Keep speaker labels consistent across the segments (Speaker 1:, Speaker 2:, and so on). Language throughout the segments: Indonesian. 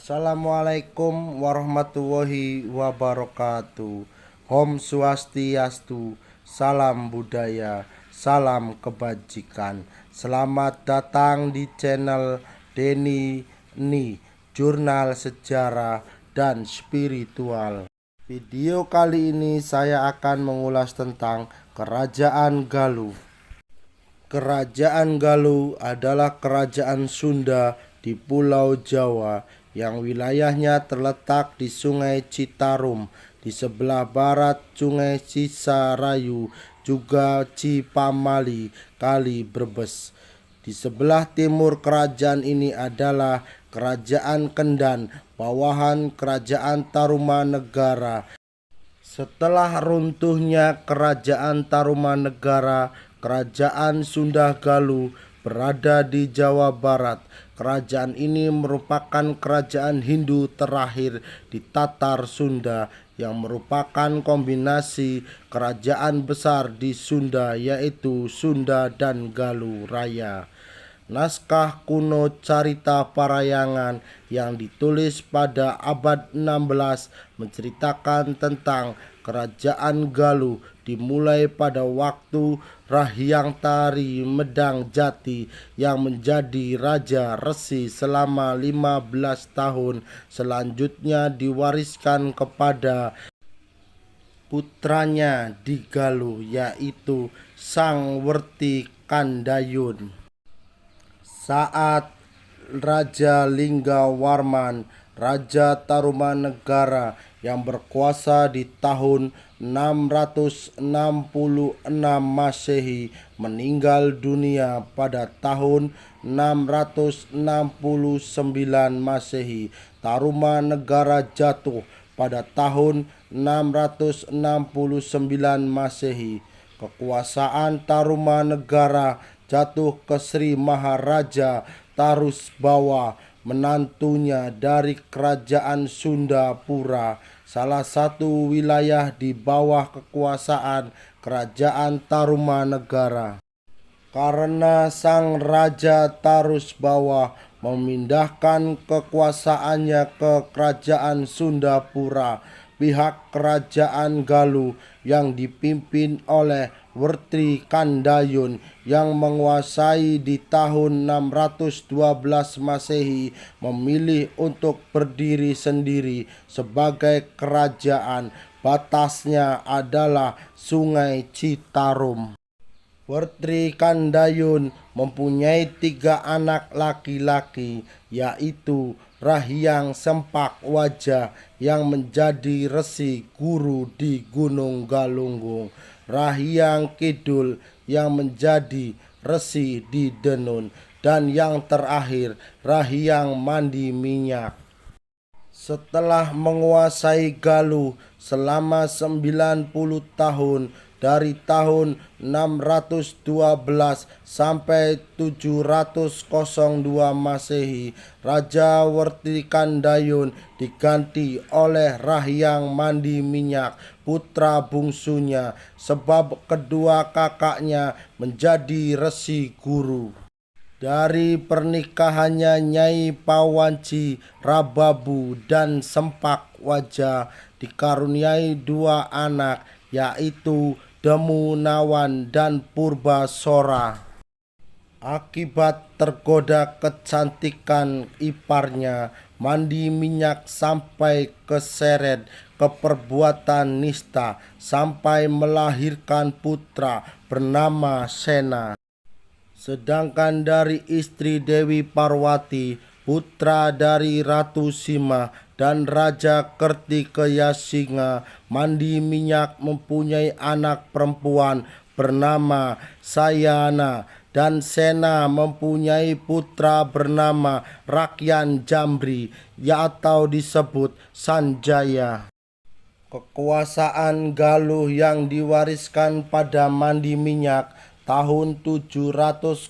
Speaker 1: Assalamualaikum warahmatullahi wabarakatuh. Om Swastiastu, salam budaya, salam kebajikan. Selamat datang di channel Denny Ni, jurnal sejarah dan spiritual. Video kali ini saya akan mengulas tentang Kerajaan Galuh. Kerajaan Galuh adalah kerajaan Sunda di Pulau Jawa yang wilayahnya terletak di Sungai Citarum, di sebelah barat Sungai Cisarayu, juga Cipamali, Kali Brebes. Di sebelah timur kerajaan ini adalah Kerajaan Kendan, bawahan Kerajaan Tarumanegara. Setelah runtuhnya Kerajaan Tarumanegara, Kerajaan Sunda Galuh berada di Jawa Barat. Kerajaan ini merupakan kerajaan Hindu terakhir di Tatar Sunda yang merupakan kombinasi kerajaan besar di Sunda, yaitu Sunda dan Galuh Raya. Naskah kuno Carita Parayangan yang ditulis pada abad 16 menceritakan tentang Kerajaan Galuh dimulai pada waktu Rahyang Tari Medang Jati yang menjadi Raja Resi selama 15 tahun. Selanjutnya diwariskan kepada putranya di Galuh, yaitu Sang Werti Kandayun. Saat Raja Linggawarman, Raja Tarumanegara yang berkuasa di tahun 666 Masehi, meninggal dunia pada tahun 669 Masehi. Tarumanegara jatuh pada tahun 669 Masehi. Kekuasaan Tarumanegara jatuh ke Sri Maharaja Tarusbawa, menantunya dari Kerajaan Sundapura, salah satu wilayah di bawah kekuasaan Kerajaan Tarumanegara. Karena sang Raja Tarusbawa memindahkan kekuasaannya ke Kerajaan Sundapura, pihak Kerajaan Galuh yang dipimpin oleh Werti Kandayun yang menguasai di tahun 612 Masehi memilih untuk berdiri sendiri sebagai kerajaan. Batasnya adalah Sungai Citarum. Werti Kandayun mempunyai 3 anak laki-laki, yaitu Rahyang Sempak Wajah yang menjadi resi guru di Gunung Galunggung, Rahyang Kidul yang menjadi resi di Denun, dan yang terakhir Rahyang Mandi Minyak. Setelah menguasai Galuh selama 90 tahun, dari tahun 612 sampai 702 Masehi, Raja Werti Kandayun diganti oleh Rahyang Mandi Minyak, putra bungsunya, sebab kedua kakaknya menjadi resi guru. Dari pernikahannya Nyai Pawanci, Rababu, dan Sempak Wajah dikaruniai 2 anak, yaitu Demu Nawan dan Purba Sora. Akibat tergoda kecantikan iparnya, Mandi Minyak sampai keseret ke perbuatan nista sampai melahirkan putra bernama Sena. Sedangkan dari istri Dewi Parwati, putra dari Ratu Sima dan Raja Kertikeyasinga, Mandi Minyak mempunyai anak perempuan bernama Sayana, dan Sena mempunyai putra bernama Rakyan Jambri, atau disebut Sanjaya. Kekuasaan Galuh yang diwariskan pada Mandi Minyak tahun 702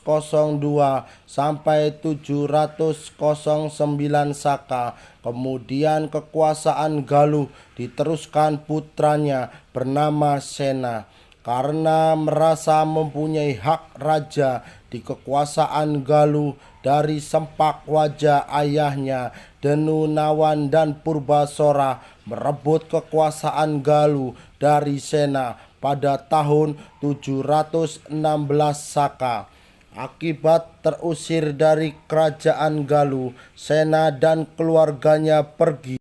Speaker 1: sampai 709 Saka. Kemudian kekuasaan Galuh diteruskan putranya bernama Sena. Karena merasa mempunyai hak raja di kekuasaan Galuh dari sempak wajah ayahnya Denunawan dan Purbasora merebut kekuasaan Galuh dari Sena pada tahun 716 Saka. Akibat terusir dari kerajaan Galuh, Sena dan keluarganya pergi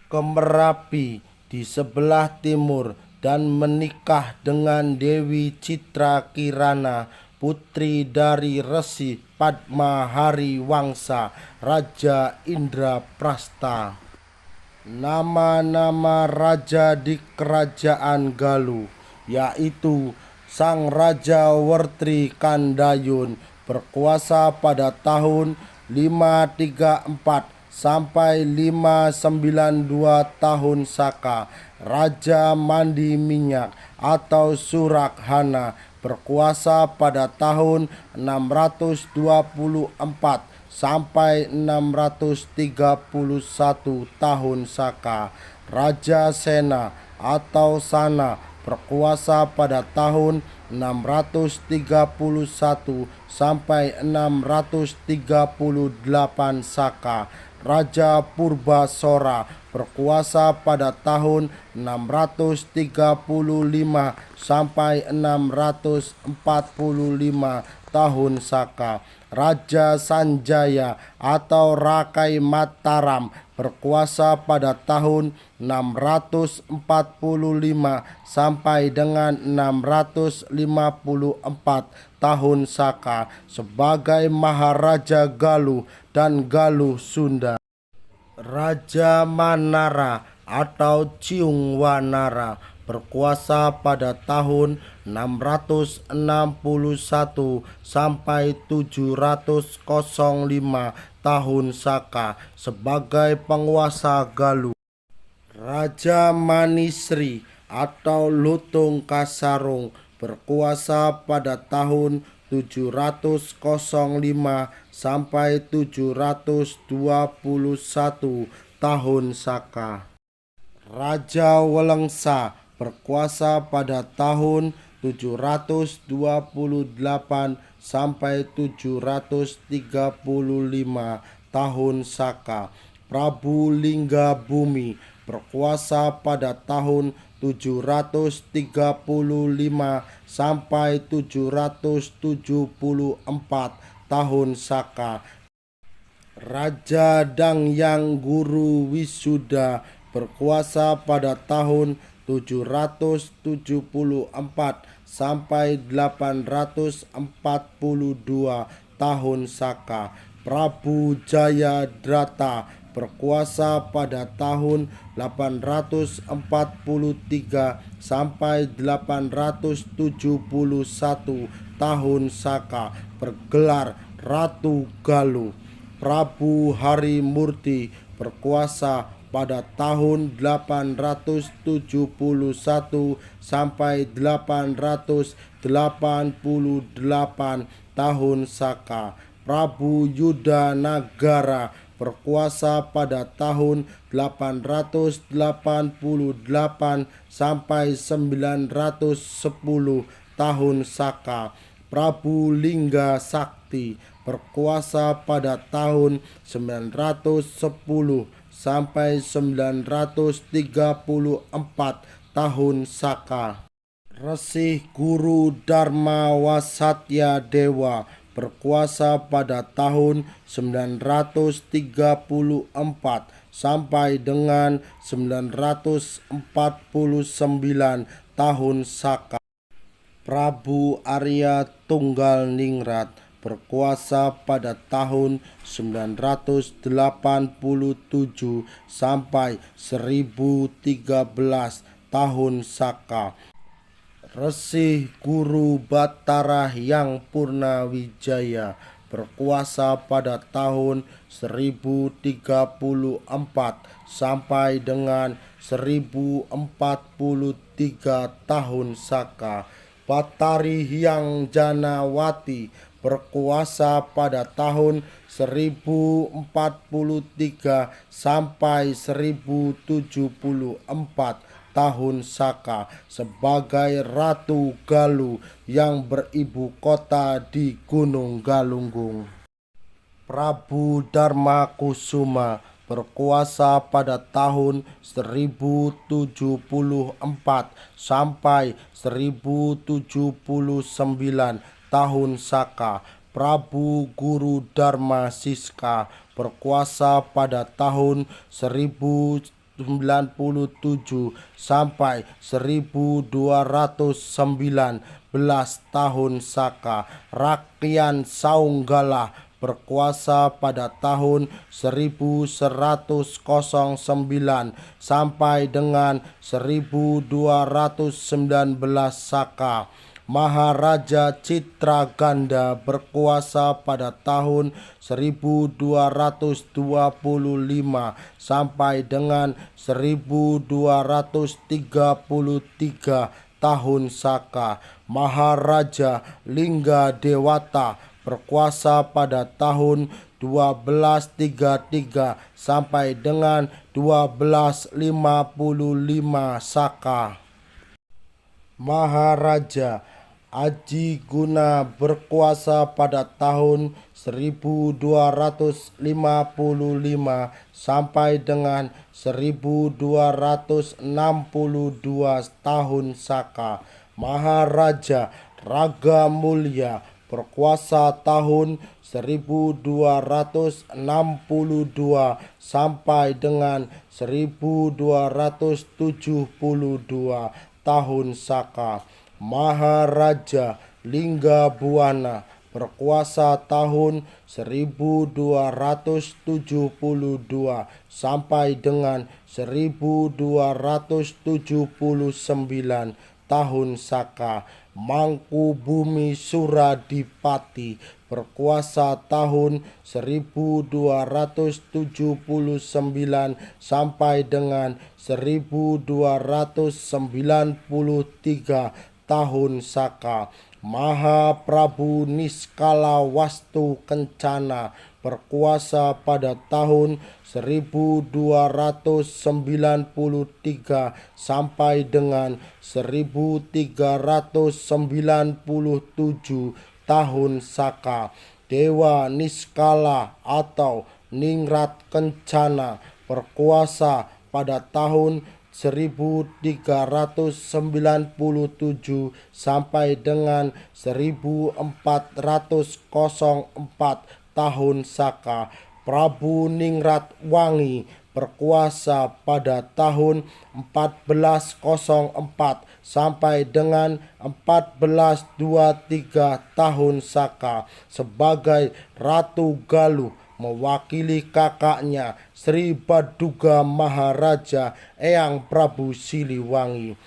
Speaker 1: ke Merapi di sebelah timur dan menikah dengan Dewi Citra Kirana, putri dari Resi Padmahari Wangsa, Raja Indraprasta. Nama-nama raja di kerajaan Galuh yaitu Sang Raja Wertri Kandayun berkuasa pada tahun 534 sampai 592 tahun Saka. Raja Mandi Minyak atau Surakhana berkuasa pada tahun 624 sampai 631 tahun Saka. Raja Sena atau Sana berkuasa pada tahun 631 sampai 638 Saka. Raja Purbasora berkuasa pada tahun 635 sampai 645 tahun Saka. Raja Sanjaya atau Rakai Mataram berkuasa pada tahun 645 sampai dengan 654 tahun Saka sebagai Maharaja Galuh dan Galuh Sunda. Raja Manara atau Ciungwanara berkuasa pada tahun 661 sampai 705 tahun Saka sebagai penguasa Galuh. Raja Manisri atau Lutung Kasarung berkuasa pada tahun 705 sampai 721 tahun Saka. Raja Welengsa berkuasa pada tahun 728 sampai 735 tahun Saka. Prabu Linggabumi berkuasa pada tahun 735 sampai 774 tahun Saka. Raja Dangyang Guru Wisuda berkuasa pada tahun 774 sampai 842 tahun Saka. Prabu Jayadrata berkuasa pada tahun 843 sampai 871 tahun Saka, bergelar Ratu Galuh. Prabu Harimurti berkuasa pada tahun 871 sampai 888 tahun Saka. Prabu Yudanagara berkuasa pada tahun 888 sampai 910 tahun Saka. Prabu Lingga Sakti berkuasa pada tahun 910 sampai 934 tahun Saka. Resih Guru Dharma Wasatya Dewa berkuasa pada tahun 934 sampai dengan 949 tahun Saka. Prabu Arya Tunggal Ningrat berkuasa pada tahun 987 sampai 1013 tahun Saka. Resih Guru Batara Hyang Purnawijaya berkuasa pada tahun 1034 sampai dengan 1043 tahun Saka. Batari Hyang Janawati berkuasa pada tahun 1043 sampai 1074 tahun Saka sebagai Ratu Galuh yang beribu kota di Gunung Galunggung. Prabu Darmakusuma berkuasa pada tahun 1074 sampai 1079 tahun Saka. Prabu Guru Dharma Siska berkuasa pada tahun 1097 sampai 1219 tahun Saka. Rakyan Saunggala berkuasa pada tahun 1109 sampai dengan 1219 Saka. Maharaja Citraganda berkuasa pada tahun 1225 sampai dengan 1233 tahun Saka. Maharaja Linggadewata berkuasa pada tahun 1233 sampai dengan 1255 Saka. Maharaja Ajiguna berkuasa pada tahun 1255 sampai dengan 1262 tahun Saka. Maharaja Ragamulya berkuasa tahun 1262 sampai dengan 1272 tahun Saka. Maharaja Linggabuana berkuasa tahun 1272 sampai dengan 1279 tahun Saka. Mangkubumi Suradipati berkuasa tahun 1279 sampai dengan 1293 tahun Saka. Mahaprabu Niskala Wastu Kencana berkuasa pada tahun 1293 sampai dengan 1397 tahun Saka. Dewa Niskala atau Ningrat Kencana berkuasa pada tahun 1397 sampai dengan 1404 tahun Saka. Prabu Ningrat Wangi berkuasa pada tahun 1404 sampai dengan 1423 tahun Saka sebagai Ratu Galuh, mewakili kakaknya Sri Baduga Maharaja Eyang Prabu Siliwangi.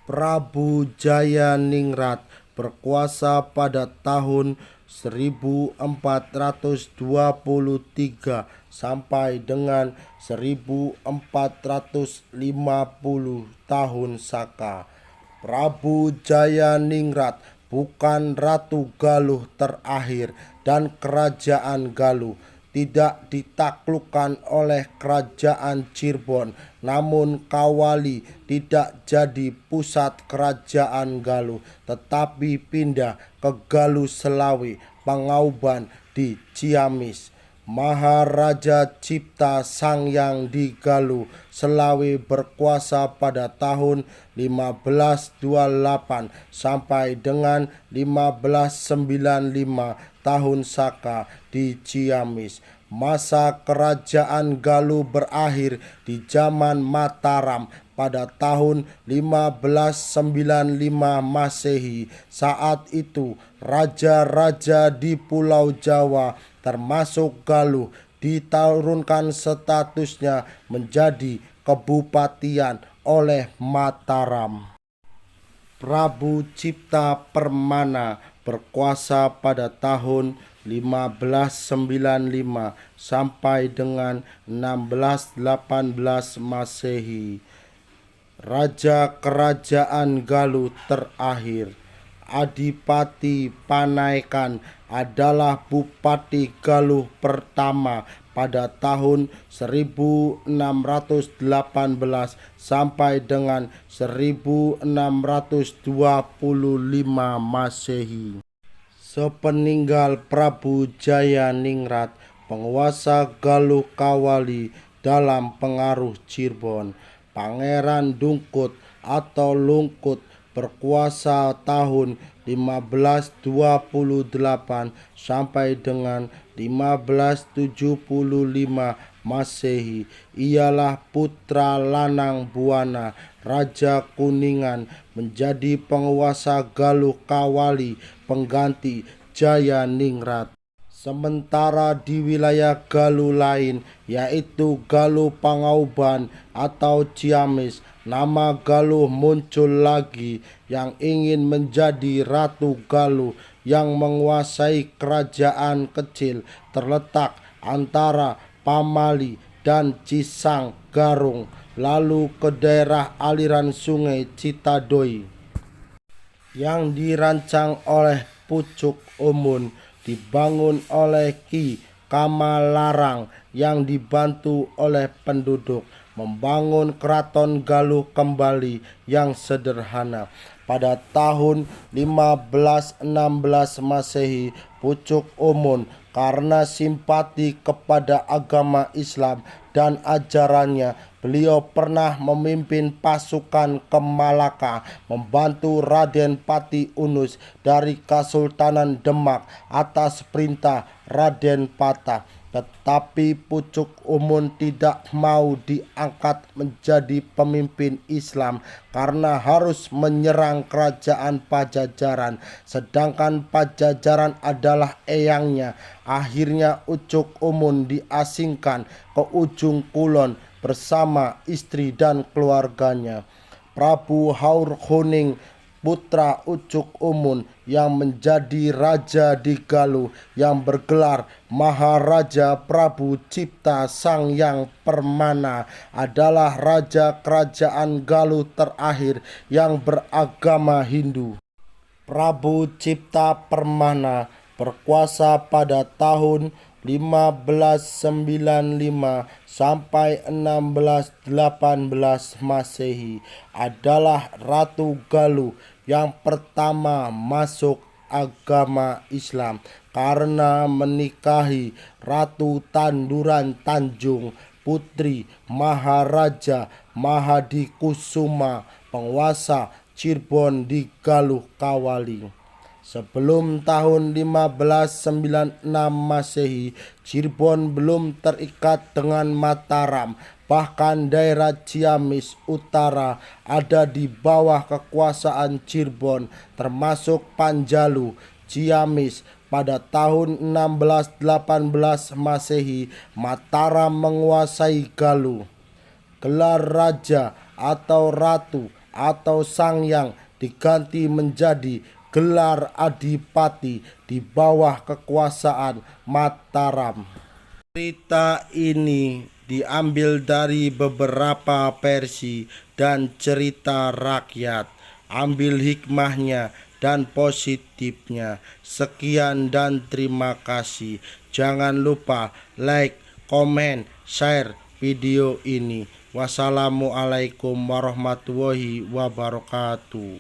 Speaker 1: Prabu Jayaningrat berkuasa pada tahun 1423 sampai dengan 1450 tahun Saka. Prabu Jayaningrat bukan Ratu Galuh terakhir dan kerajaan Galuh tidak ditaklukkan oleh kerajaan Cirebon, namun Kawali tidak jadi pusat kerajaan Galuh tetapi pindah ke Galuh Selawe Pangauban di Ciamis. Maharaja Cipta Sangyang di Galuh Selawe berkuasa pada tahun 1528 sampai dengan 1595 tahun Saka di Ciamis. Masa kerajaan Galuh berakhir di zaman Mataram pada tahun 1595 Masehi. Saat itu raja-raja di Pulau Jawa termasuk Galuh diturunkan statusnya menjadi kebupatian oleh Mataram. Prabu Cipta Permana berkuasa pada tahun 1595 sampai dengan 1618 Masehi. Raja kerajaan Galuh terakhir, Adipati Panaikan, adalah Bupati Galuh pertama pada tahun 1618 sampai dengan 1625 Masehi. Sepeninggal Prabu Jayaningrat, penguasa Galuh Kawali dalam pengaruh Cirebon, Pangeran Dungkut atau Lungkut berkuasa tahun 1528 sampai dengan 1575 Masehi. Ialah putra lanang Buana, Raja Kuningan, menjadi penguasa Galuh Kawali pengganti Jayaningrat. Sementara di wilayah Galuh lain, yaitu Galuh Pangauban atau Ciamis, nama Galuh muncul lagi yang ingin menjadi Ratu Galuh yang menguasai kerajaan kecil terletak antara Pamali dan Cisang Garung, lalu ke daerah aliran sungai Citadoi yang dirancang oleh Pucuk Umun, dibangun oleh Ki Kamalarang yang dibantu oleh penduduk, membangun keraton Galuh kembali yang sederhana. Pada tahun 1516 Masehi, Pucuk Umun karena simpati kepada agama Islam dan ajarannya, beliau pernah memimpin pasukan ke Malaka membantu Raden Pati Unus dari Kesultanan Demak atas perintah Raden Patah. Tetapi Pucuk Umun tidak mau diangkat menjadi pemimpin Islam karena harus menyerang kerajaan Pajajaran, sedangkan Pajajaran adalah eyangnya. Akhirnya Pucuk Umun diasingkan ke ujung kulon bersama istri dan keluarganya. Prabu Haurhuning, putra Pucuk Umun yang menjadi raja di Galuh, yang bergelar Maharaja Prabu Cipta Sangyang Permana, adalah raja kerajaan Galuh terakhir yang beragama Hindu. Prabu Cipta Permana berkuasa pada tahun 1595 sampai 1618 Masehi, adalah Ratu Galuh yang pertama masuk agama Islam karena menikahi Ratu Tanduran Tanjung, putri Maharaja Mahadikusuma, penguasa Cirebon di Galuh Kawali. Sebelum tahun 1596 Masehi, Cirebon belum terikat dengan Mataram. Bahkan daerah Ciamis Utara ada di bawah kekuasaan Cirebon, termasuk Panjalu, Ciamis. Pada tahun 1618 Masehi, Mataram menguasai Galuh. Gelar raja atau ratu atau sangyang diganti menjadi gelar adipati di bawah kekuasaan Mataram. Cerita ini diambil dari beberapa versi dan cerita rakyat. Ambil hikmahnya dan positifnya. Sekian dan terima kasih. Jangan lupa like, komen, share video ini. Wassalamualaikum warahmatullahi wabarakatuh.